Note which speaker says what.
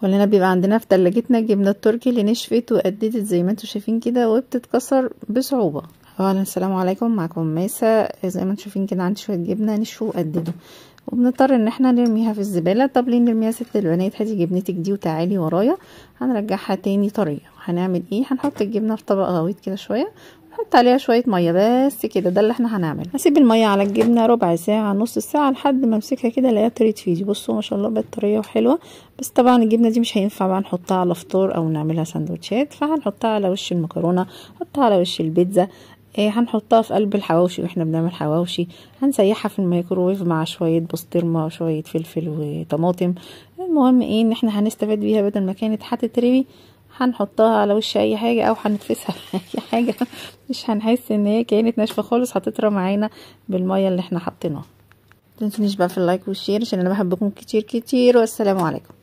Speaker 1: كلنا بيبقى عندنا في تلاجتنا الجبنه التركي اللي نشفت وقددت زي ما انتم شايفين كده وبتتكسر بصعوبه. اولا السلام عليكم، معكم ميسة. زي ما انتم شايفين كده عندي شويه جبنه نشفوا وقددوا وبنضطر ان احنا نرميها في الزباله. طب ليه نرميها ست البنات؟ هاتي جبنتك دي وتعالي ورايا هنرجعها تاني طريه. هنعمل ايه؟ هنحط الجبنه في طبق غويط كده شويه، نحط عليها شويه ميه بس كده. ده اللي احنا هنعمله. هسيب الميه على الجبنه ربع ساعه نص ساعه لحد ما امسكها كده الاقيها طريت في ايدي. بصوا ما شاء الله بقت طريه وحلوه. بس طبعا الجبنه دي مش هينفع بقى نحطها على فطار او نعملها سندوتشات، فهنحطها على وش المكرونه، نحطها على وش البيتزا، هنحطها في قلب الحواوشي واحنا بنعمل حواوشي، هنسيحها في الميكروويف مع شويه بسطرمه وشويه فلفل وطماطم. المهم ان احنا هنستفاد بيها بدل ما كانت هتترمي، هنحطها على وش اي حاجه او هنتفسها في اي حاجه. مش هنحس ان هي كانت ناشفه خالص، هتطرى معانا بالميه اللي احنا حطيناها. متنسونيش بقى في اللايك والشير عشان انا بحبكم كتير كتير، والسلام عليكم.